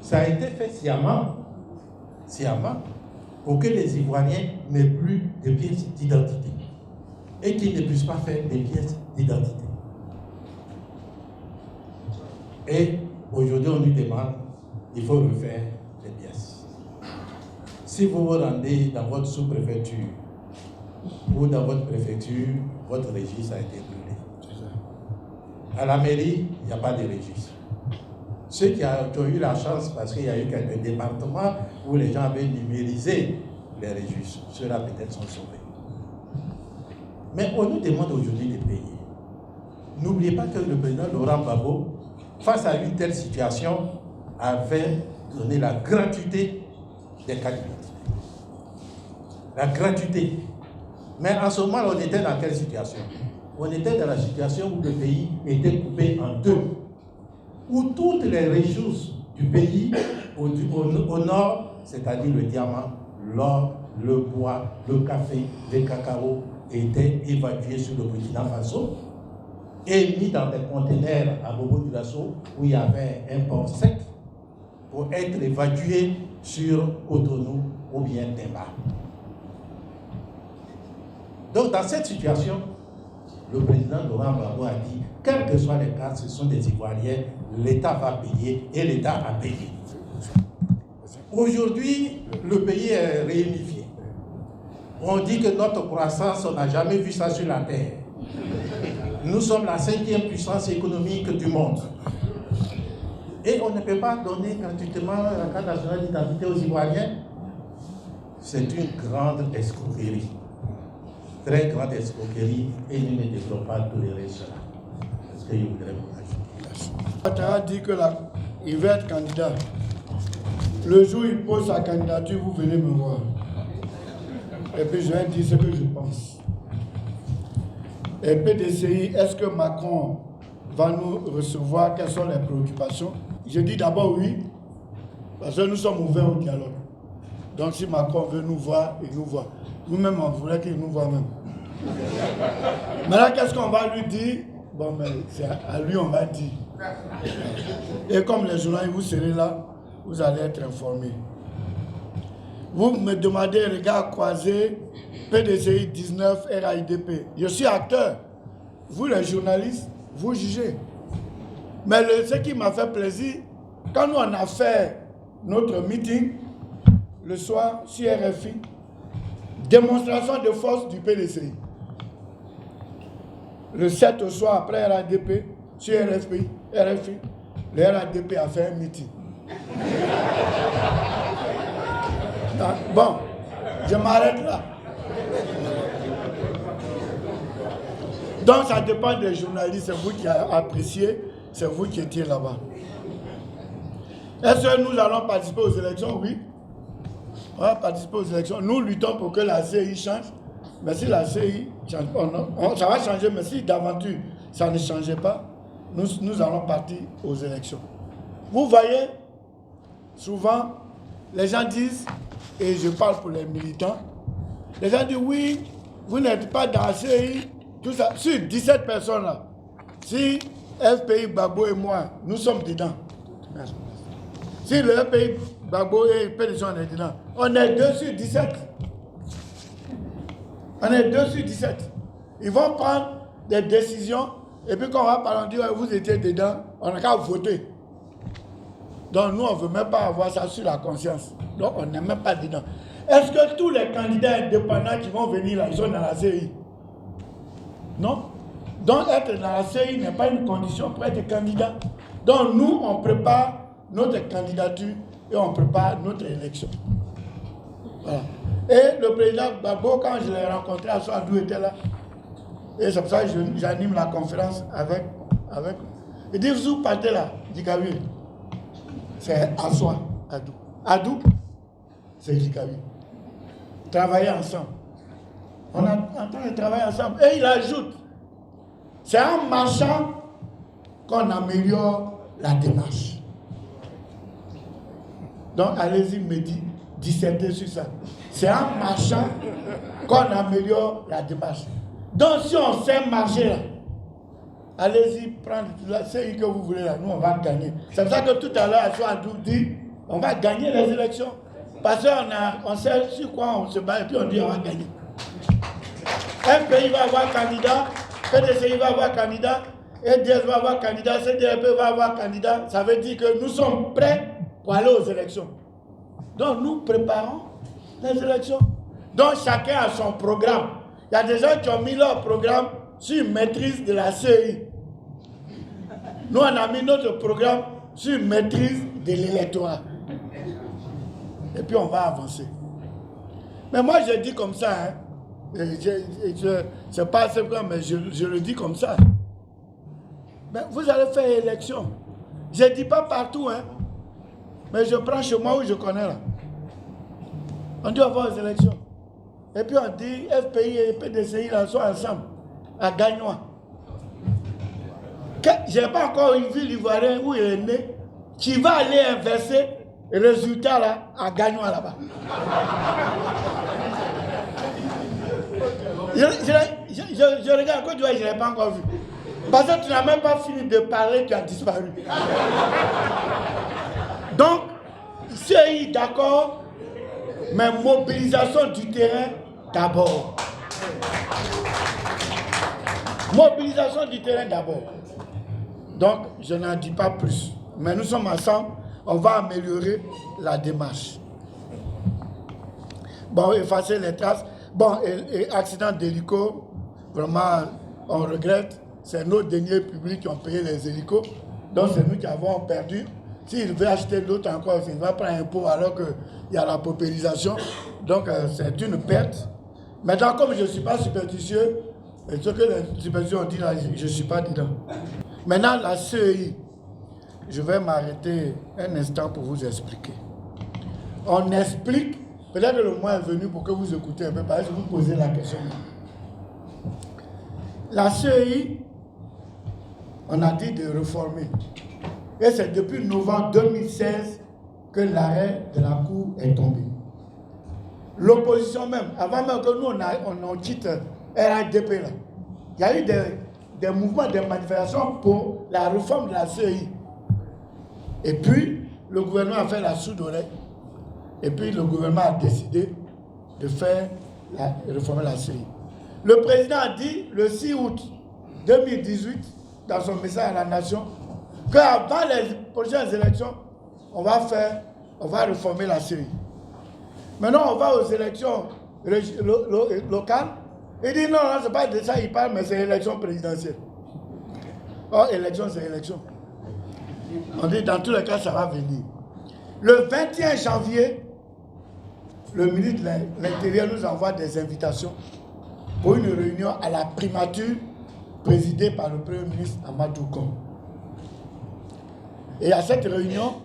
Ça a été fait sciemment, pour que les Ivoiriens n'aient plus de pièces d'identité et qu'ils ne puissent pas faire des pièces d'identité. Et aujourd'hui, on lui demande, il faut refaire les pièces. Si vous vous rendez dans votre sous-préfecture ou dans votre préfecture, votre registre a été brûlé. À la mairie, il n'y a pas de registre. Ceux qui ont eu la chance, parce qu'il y a eu quelques départements où les gens avaient numérisé les registres, ceux-là peut-être sont sauvés. Mais on nous demande aujourd'hui de payer. N'oubliez pas que le président Laurent Gbagbo, face à une telle situation, avait donné la gratuité des cartes d'identité. La gratuité. Mais en ce moment, on était dans quelle situation? On était dans la situation où le pays était coupé en 2. Où toutes les ressources du pays, au nord, c'est-à-dire le diamant, l'or, le bois, le café, le cacao, étaient évacués sur le Burkina Faso et mis dans des conteneurs à Bobo-Dioulasso où il y avait un port sec pour être évacués sur Cotonou ou bien Temba. Donc dans cette situation, le président Laurent Gbagbo a dit, quels que soient les cas, ce sont des Ivoiriens, l'État va payer et l'État a payé. Aujourd'hui, le pays est réunifié. On dit que notre croissance, on n'a jamais vu ça sur la terre. Nous sommes la 5e puissance économique du monde. Et on ne peut pas donner gratuitement la carte nationale d'identité aux Ivoiriens. C'est une grande escroquerie. Très grande escroquerie, et nous ne devons pas tolérer cela. Est-ce que je voudrais vous ajouter? Ouattara dit qu'il veut être candidat. Le jour où il pose sa candidature, vous venez me voir. Et puis je vais dire ce que je pense. Et PDCI, est-ce que Macron va nous recevoir? Quelles sont les préoccupations? Je dis d'abord oui, parce que nous sommes ouverts au dialogue. Donc si Macron veut nous voir, il nous voit. Nous-mêmes, on voulait qu'il nous voit même. Maintenant, qu'est-ce qu'on va lui dire? Bon, mais c'est à lui on va dire. Et comme les journalistes, vous serez là, vous allez être informés. Vous me demandez, regard croisé, PDCI 19, RAIDP. Je suis acteur. Vous, les journalistes, vous jugez. Mais ce qui m'a fait plaisir, quand nous on a fait notre meeting, le soir, sur RFI, démonstration de force du PDCI. Le 7 au soir, après RADP, sur RFI, le RADP a fait un meeting. Bon, je m'arrête là. Donc ça dépend des journalistes, c'est vous qui avez apprécié, c'est vous qui étiez là-bas. Est-ce que nous allons participer aux élections? Oui. On va participer aux élections. Nous luttons pour que la CI change. Mais si la CI change, ça va changer, mais si d'aventure ça ne changeait pas, nous allons partir aux élections. Vous voyez, souvent, les gens disent, et je parle pour les militants, les gens disent oui, vous n'êtes pas dans la CI, tout ça. Sur 17 personnes là, si FPI, Gbagbo et moi, nous sommes dedans. Si le FPI, Gbagbo et PDC, on est dedans, on est 2 sur 17. On est 2 sur 17. Ils vont prendre des décisions, et puis quand on va parler, on dit, vous étiez dedans, on n'a qu'à voter. Donc nous, on ne veut même pas avoir ça sur la conscience. Donc on n'est même pas dedans. Est-ce que tous les candidats indépendants qui vont venir là, ils sont dans la CI? Non. Donc être dans la CI n'est pas une condition pour être candidat. Donc nous, on prépare notre candidature et on prépare notre élection. Voilà. Et le président Gbagbo, quand je l'ai rencontré à Soadou, était là. Et c'est pour ça que j'anime la conférence avec. Il dit, vous partez là, Dikawi. C'est Assoa, Adou. Adou, c'est Dikawi. Travailler ensemble. On est en train de travailler ensemble. Et il ajoute, c'est en marchant qu'on améliore la démarche. Donc allez-y, me disserter sur ça. C'est en marchant qu'on améliore la démarche. Donc si on sait marcher là, allez-y prendre la série que vous voulez là, nous on va gagner. C'est pour ça que tout à l'heure, Assoadou dit, on va gagner les élections. Parce qu'on sait sur quoi on se bat et puis on dit on va gagner. Un pays va avoir candidat, PDCI va avoir candidat, EDS va avoir candidat, CDRP va avoir candidat. Ça veut dire que nous sommes prêts pour aller aux élections. Donc nous préparons les élections. Donc chacun a son programme. Il y a des gens qui ont mis leur programme sur maîtrise de la CI. Nous on a mis notre programme sur maîtrise de l'électorat. Et puis on va avancer. Mais moi je dis comme ça, hein. C'est pas assez vrai, mais je le dis comme ça. Mais vous allez faire élection. Je ne dis pas partout, hein. Mais je prends chez moi où je connais là. On dit on va aux élections. Et puis on dit FPI et PDCI là sont ensemble, à Gagnois. Je n'ai pas encore une ville ivoirienne où il est né qui va aller inverser le résultat là à Gagnois là-bas. Je regarde quoi tu vois, je ne l'ai pas encore vu. Parce que tu n'as même pas fini de parler, tu as disparu. Donc, c'est d'accord, mais mobilisation du terrain d'abord. Mobilisation du terrain d'abord. Donc, je n'en dis pas plus. Mais nous sommes ensemble, on va améliorer la démarche. Bon, effacer les traces. Bon, et accident d'hélico, vraiment, on regrette. C'est nos deniers publics qui ont payé les hélicos. Donc, c'est nous qui avons perdu. S'il veut acheter d'autres encore, il va prendre un pot alors qu'il y a la paupérisation. Donc, c'est une perte. Maintenant, comme je ne suis pas superstitieux, et ce que les superstitieux ont dit là, je ne suis pas dedans. Maintenant, la CEI, je vais m'arrêter un instant pour vous expliquer. On explique, peut-être que le moment est venu pour que vous écoutez un peu, parce que je vous posez la question. La CEI, on a dit de réformer. Et c'est depuis novembre 2016 que l'arrêt de la Cour est tombé. L'opposition même, avant même que nous on quitte RADP là, il y a eu des mouvements, des manifestations pour la réforme de la CEI. Et puis, le gouvernement a fait la sourde oreille. Et puis, le gouvernement a décidé de faire réformer la CEI. Le président a dit, le 6 août 2018, dans son message à la nation, qu'avant les prochaines élections, on va réformer la CEI. Maintenant, on va aux élections locales. Il dit non, ce n'est pas de ça qu'il parle, mais c'est élection présidentielle. Or, élection, c'est élection. On dit dans tous les cas, ça va venir. Le 21 janvier, le ministre de l'Intérieur nous envoie des invitations pour une réunion à la primature présidée par le Premier ministre Amadou Kon. Et à cette réunion,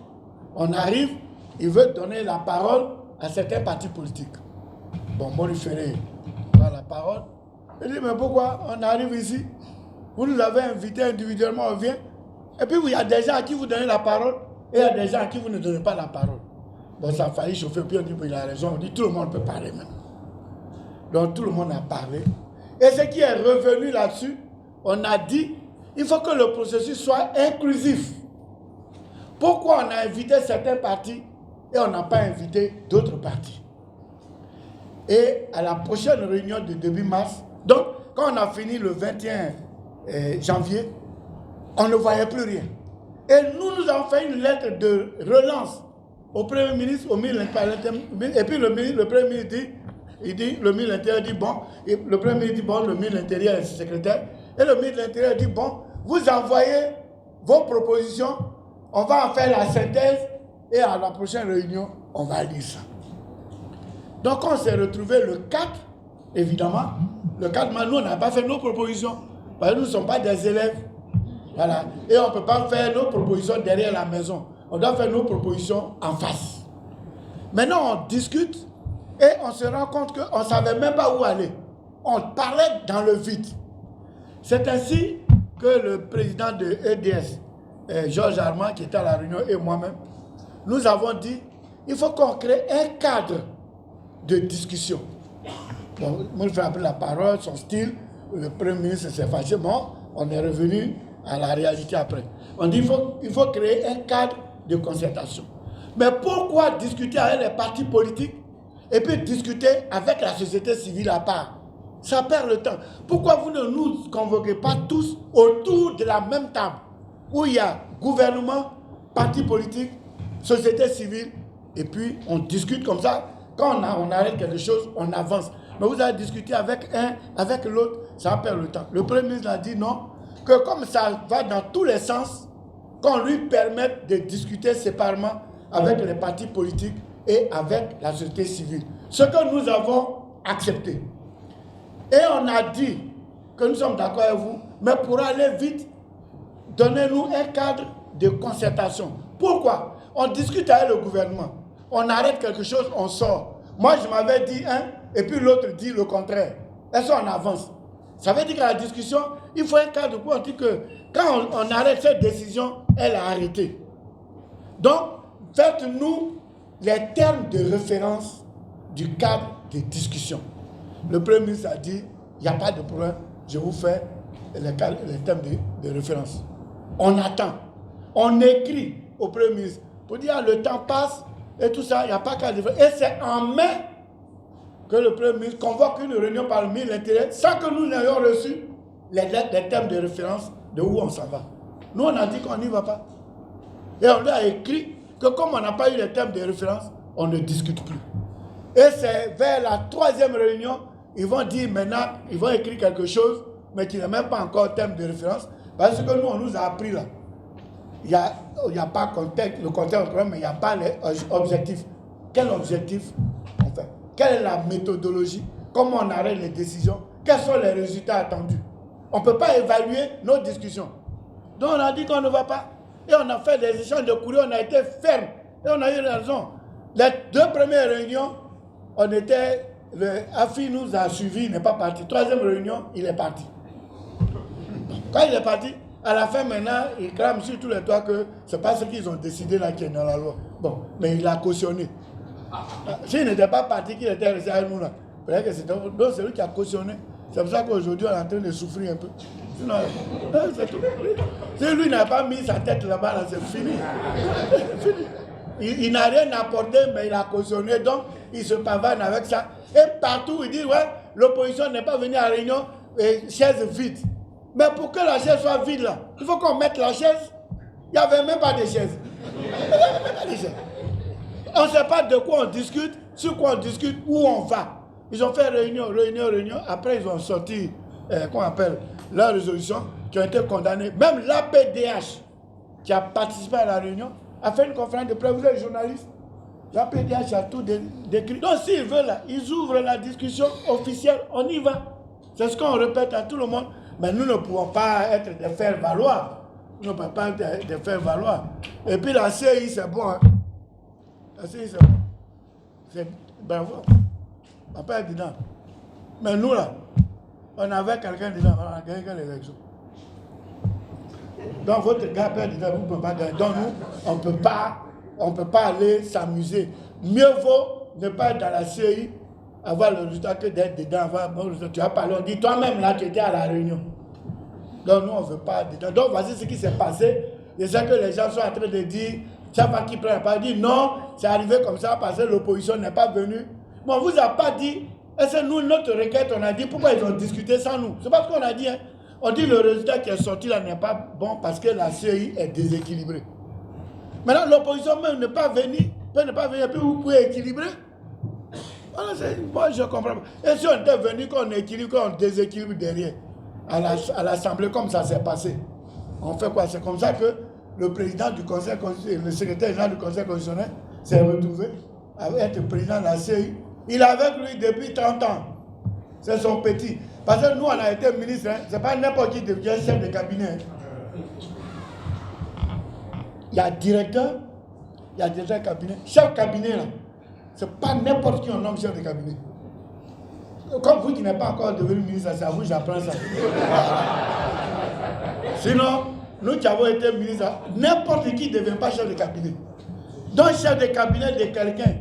on arrive, il veut donner la parole à certains partis politiques. Bon, moi, lui ferai la parole. Il dit, mais pourquoi on arrive ici? Vous nous avez invités individuellement, on vient. Et puis, il y a des gens à qui vous donnez la parole et il y a des gens à qui vous ne donnez pas la parole. Bon, ça a failli chauffer, puis on dit, il a raison, on dit, tout le monde peut parler maintenant. Donc, tout le monde a parlé. Et ce qui est revenu là-dessus, on a dit, il faut que le processus soit inclusif. Pourquoi on a invité certains partis et on n'a pas invité d'autres partis? Et à la prochaine réunion de début mars, donc quand on a fini le 21 janvier, on ne voyait plus rien. Et nous avons fait une lettre de relance au Premier ministre, au ministre de l'Intérieur, et puis le Premier ministre dit, le ministre de l'Intérieur dit bon, et le Premier ministre dit bon, le ministre de l'Intérieur est secrétaire, et le ministre de l'Intérieur dit bon, vous envoyez vos propositions, on va en faire la synthèse, et à la prochaine réunion, on va lire ça. Donc on s'est retrouvé le 4, évidemment, le 4 mars, nous on n'a pas fait nos propositions, parce que nous ne sommes pas des élèves. Voilà. Et on ne peut pas faire nos propositions derrière la maison. On doit faire nos propositions en face. Maintenant, on discute et on se rend compte qu'on ne savait même pas où aller. On parlait dans le vide. C'est ainsi que le président de EDS, Georges Armand, qui était à la réunion, et moi-même, nous avons dit, il faut qu'on crée un cadre de discussion. Bon, moi, je fais un peu la parole, son style, le Premier ministre s'est fâché. Bon, on est revenu à la réalité après. On dit qu'il faut créer un cadre de concertation. Mais pourquoi discuter avec les partis politiques et puis discuter avec la société civile à part? Ça perd le temps. Pourquoi vous ne nous convoquez pas tous autour de la même table où il y a gouvernement, partis politiques, société civile, et puis on discute comme ça. Quand on arrête quelque chose, on avance. Mais vous allez discuter avec un, avec l'autre, ça perd le temps. Le Premier ministre a dit non, que comme ça va dans tous les sens, qu'on lui permette de discuter séparément avec les partis politiques et avec la société civile. Ce que nous avons accepté. Et on a dit que nous sommes d'accord avec vous, mais pour aller vite, donnez-nous un cadre de concertation. Pourquoi? On discute avec le gouvernement. On arrête quelque chose, on sort. Moi, je m'avais dit un, et puis l'autre dit le contraire. Et ça, on avance. Ça veut dire que la discussion, il faut un cadre pour dire que quand on arrête cette décision, elle a arrêté. Donc, faites-nous les termes de référence du cadre de discussion. Le Premier ministre a dit, il n'y a pas de problème, je vous fais les termes de référence. On attend. On écrit au Premier ministre pour dire, le temps passe et tout ça, il n'y a pas qu'à le faire. Et c'est en mai que le Premier ministre convoque une réunion par le ministre de l'Intérieur sans que nous n'ayons reçu les thèmes de référence de où on s'en va. Nous, on a dit qu'on n'y va pas. Et on a écrit que comme on n'a pas eu les thèmes de référence, on ne discute plus. Et c'est vers la 3e réunion, ils vont dire maintenant, ils vont écrire quelque chose, mais qui n'est même pas encore thème de référence, parce que nous, on nous a appris là. Il n'y a pas contexte, le contexte, mais il n'y a pas les objectifs. Quel objectif on fait? Quelle est la méthodologie? Comment on arrête les décisions? Quels sont les résultats attendus? On ne peut pas évaluer nos discussions. Donc on a dit qu'on ne va pas. Et on a fait des échanges de courriers, on a été ferme. Et on a eu raison. Les 2 premières réunions, on était... Afi nous a suivis, il n'est pas parti. 3e réunion, il est parti. Quand il est parti, à la fin maintenant, il crame sur tous les toits que ce n'est pas ce qu'ils ont décidé là qui est dans la loi. Bon, mais il a cautionné. S'il n'était pas parti, qu'il était resté avec nous là, peut-être que c'est lui qui a cautionné. C'est pour ça qu'aujourd'hui on est en train de souffrir un peu. Sinon, c'est tout. Si lui n'a pas mis sa tête là-bas, là, c'est fini. Il n'a rien apporté, mais il a cautionné, donc il se pavane avec ça. Et partout, il dit, ouais, l'opposition n'est pas venue à la réunion, chaise vide. Mais pour que la chaise soit vide là, il faut qu'on mette la chaise. Il n'y avait même pas de chaise. On ne sait pas de quoi on discute, sur quoi on discute, où on va. Ils ont fait réunion. Après, ils ont sorti, qu'on appelle, leur résolution, qui ont été condamnés. Même l'APDH, qui a participé à la réunion, a fait une conférence de presse. Vous êtes journaliste. L'APDH a tout décrit. Donc, s'ils veulent, là, ils ouvrent la discussion officielle. On y va. C'est ce qu'on répète à tout le monde. Mais nous ne pouvons pas être des faire-valoir. Nous ne pouvons pas être des faire-valoir. Et puis, la CI, c'est bon. Hein. La CI, c'est bon. C'est bravo. On peut être dedans. Mais nous, là, on avait quelqu'un dedans. On a gagné l'élection. Donc, votre gars peut être dedans. Vous ne pouvez pas gagner. Donc, nous, on ne peut pas aller s'amuser. Mieux vaut ne pas être dans la CI, avoir le résultat que d'être dedans, avoir un bon résultat. Tu as parlé, on dit, toi-même, là, tu étais à la réunion. Donc, nous, on ne veut pas être dedans. Donc, voici ce qui s'est passé. Et c'est que les gens sont en train de dire, chaque fois qu'ils prennent pas, ils disent, non, c'est arrivé comme ça parce que l'opposition n'est pas venue. Mais on ne vous a pas dit, et c'est nous, notre requête, on a dit, pourquoi ils ont discuté sans nous? C'est pas ce qu'on a dit, hein. On dit, le résultat qui est sorti là n'est pas bon parce que la CI est déséquilibrée. Maintenant, l'opposition même n'est pas venue, peut ne pas venir, puis vous pouvez équilibrer. Voilà, moi, je comprends pas. Et si on était venu, qu'on équilibre, qu'on déséquilibre derrière, à l'Assemblée, comme ça s'est passé, on fait quoi? C'est comme ça que le président du Conseil constitutionnel, le secrétaire général du Conseil constitutionnel s'est retrouvé à être président de la CI. Il est avec lui depuis 30 ans. C'est son petit. Parce que nous, on a été ministre, hein. Ce n'est pas n'importe qui devient chef de cabinet. Il y a directeur de cabinet. Chef de cabinet, là, ce n'est pas n'importe qui on nomme chef de cabinet. Comme vous qui n'êtes pas encore devenu ministre, c'est à vous que j'apprends ça. Sinon, nous qui avons été ministres, n'importe qui ne devient pas chef de cabinet. Donc, chef de cabinet de quelqu'un,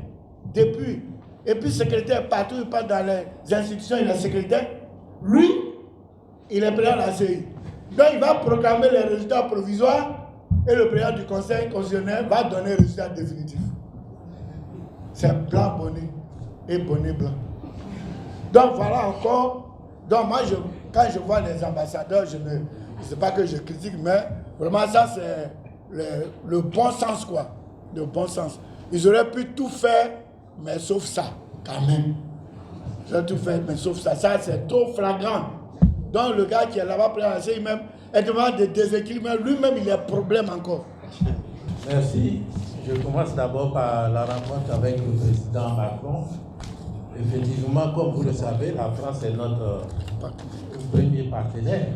depuis, et puis secrétaire partout, il part dans les institutions, il est secrétaire. Lui, il est président de la CI. Donc, il va proclamer les résultats provisoires et le président du Conseil constitutionnel va donner les résultats définitifs. C'est blanc bonnet et bonnet blanc. Donc, voilà encore. Donc, moi, quand je vois les ambassadeurs, je ne sais pas que je critique, mais vraiment, ça, c'est le bon sens, quoi. Le bon sens. Ils auraient pu tout faire, mais sauf ça, quand même. Ils auraient tout fait, mais sauf ça. Ça, c'est trop flagrant. Donc, le gars qui est là-bas, il même, est devant des déséquilibres, lui-même, il a problème encore. Merci. Je commence d'abord par la rencontre avec le président Macron. Effectivement, comme vous le savez, la France est notre premier partenaire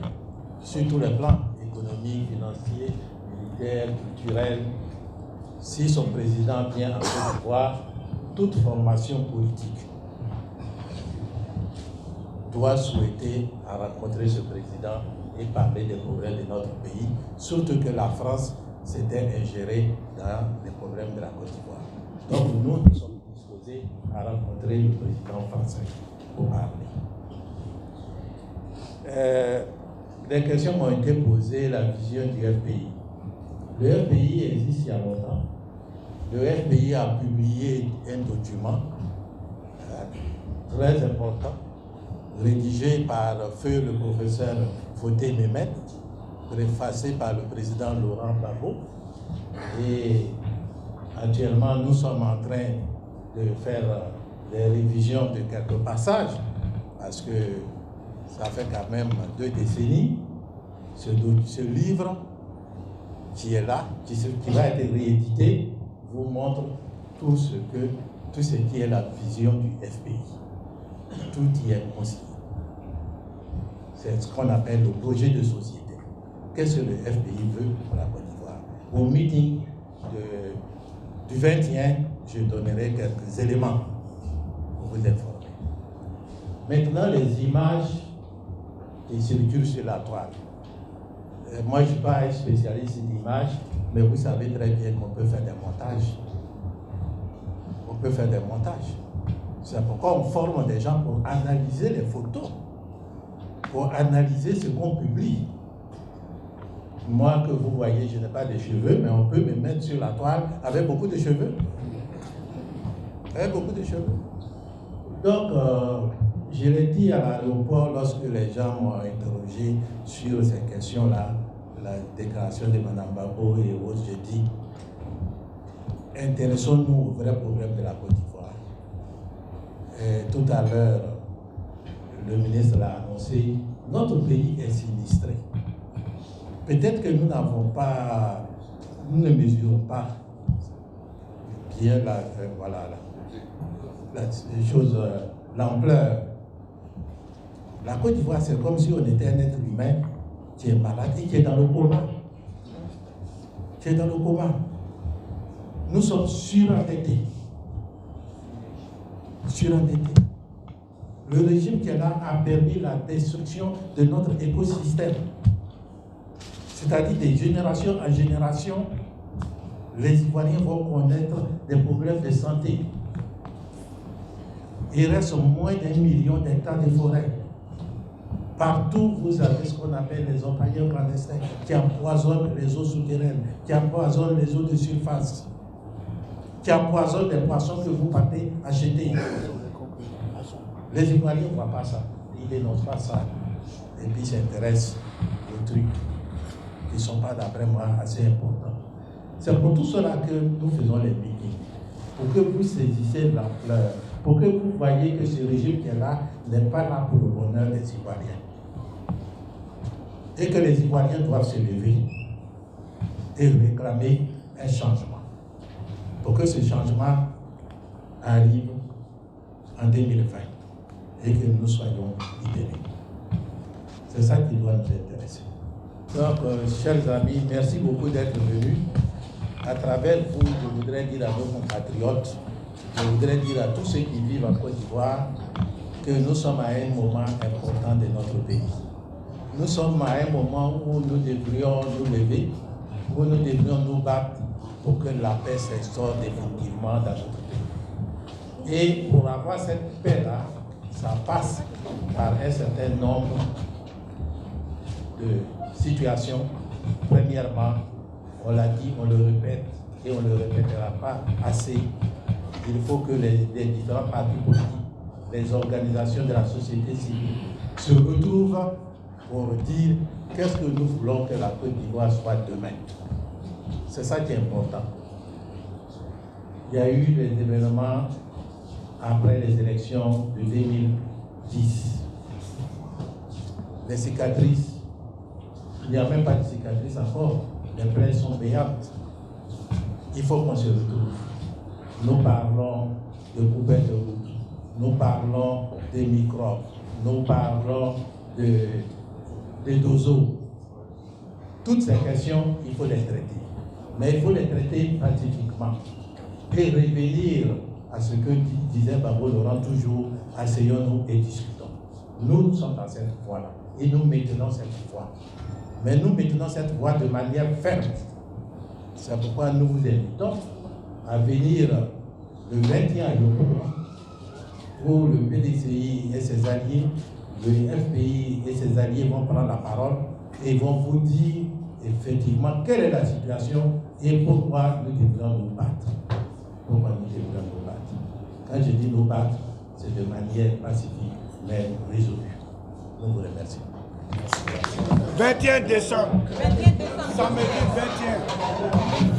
sur tous les plans, économiques, financiers, militaires, culturels. Si son président vient en pouvoir, toute formation politique doit souhaiter à rencontrer ce président et parler des problèmes de notre pays, surtout que la France s'était ingérée dans les problèmes de la Côte d'Ivoire. Donc nous sommes disposés à rencontrer le président français pour parler. Des questions m'ont été posées, la vision du FPI. Le FPI existe il y a longtemps. Le FPI a publié un document très important, rédigé par feu le professeur voté Mehmet, préfacé par le président Laurent Gbagbo. Et actuellement, nous sommes en train de faire des révisions de quelques passages, parce que ça fait quand même 2 décennies. Ce livre qui est là, qui va être réédité, vous montre tout ce qui est la vision du FPI. Tout y est consigné. C'est ce qu'on appelle le projet de société. Qu'est-ce que le FPI veut pour la Côte d'Ivoire? Au meeting du 21, je donnerai quelques éléments pour vous informer. Maintenant, les images qui circulent sur la toile. Moi, je ne suis pas un spécialiste d'images, mais vous savez très bien qu'on peut faire des montages. On peut faire des montages. C'est pourquoi on forme des gens pour analyser les photos, pour analyser ce qu'on publie. Moi, que vous voyez, je n'ai pas de cheveux, mais on peut me mettre sur la toile avec beaucoup de cheveux. Avec beaucoup de cheveux. Donc, je l'ai dit à l'aéroport lorsque les gens m'ont interrogé sur ces questions-là, la déclaration de Mme Gbagbo et autres, j'ai dit, intéressons-nous au vrai problème de la Côte d'Ivoire. Tout à l'heure, le ministre l'a annoncé, notre pays est sinistré. Peut-être que nous ne mesurons pas bien l'ampleur. La Côte d'Ivoire, c'est comme si on était un être humain qui est malade et qui est dans le coma. Qui est dans le coma. Nous sommes surendettés. Surendettés. Le régime qui est là a permis la destruction de notre écosystème. C'est-à-dire des générations en génération, les Ivoiriens vont connaître des problèmes de santé. Il reste moins d'1 million d'hectares de forêt. Partout, vous avez ce qu'on appelle les orpailleurs clandestins qui empoisonnent les eaux souterraines, qui empoisonnent les eaux de surface, qui empoisonnent les poissons que vous partez acheter. Les Ivoiriens ne voient pas ça, ils dénoncent pas ça, et puis ils s'intéressent aux trucs qui ne sont pas, d'après moi, assez importants. C'est pour tout cela que nous faisons les meetings, pour que vous saisissiez l'ampleur, pour que vous voyez que ce régime qui est là n'est pas là pour le bonheur des Ivoiriens. Et que les Ivoiriens doivent se lever et réclamer un changement. Pour que ce changement arrive en 2020 et que nous soyons libérés. C'est ça qui doit nous intéresser. Donc, chers amis, merci beaucoup d'être venus. À travers vous, je voudrais dire à nos compatriotes, je voudrais dire à tous ceux qui vivent en Côte d'Ivoire que nous sommes à un moment important de notre pays. Nous sommes à un moment où nous devrions nous lever, où nous devrions nous battre pour que la paix s'instaure définitivement dans notre pays. Et pour avoir cette paix-là, ça passe par un certain nombre de situations. Premièrement, on l'a dit, on le répète et on ne le répétera pas assez. Il faut que les différents partis politiques, les organisations de la société civile se retrouvent pour dire qu'est-ce que nous voulons que la Côte d'Ivoire soit demain. C'est ça qui est important. Il y a eu des événements après les élections de 2010. Les cicatrices, il n'y a même pas de cicatrices encore. Les plaies sont payantes. Il faut qu'on se retrouve. Nous parlons de poubelles de route, nous parlons des microbes, nous parlons des dozos. Toutes ces questions, il faut les traiter. Mais il faut les traiter pacifiquement et revenir à ce que disait Gbagbo Laurent toujours, asseyons-nous et discutons. Nous sommes dans cette voie-là et nous maintenons cette voie. Mais nous maintenons cette voie de manière ferme. C'est pourquoi nous vous invitons à venir le 21 octobre où le PDCI et ses alliés, le FPI et ses alliés vont prendre la parole et vont vous dire effectivement quelle est la situation et pourquoi nous devrions nous battre. Pourquoi nous devrions nous battre. Quand je dis nous battre, c'est de manière pacifique mais résolue. Nous vous remercions. Merci. 21 décembre. 21 décembre. Samedi 21.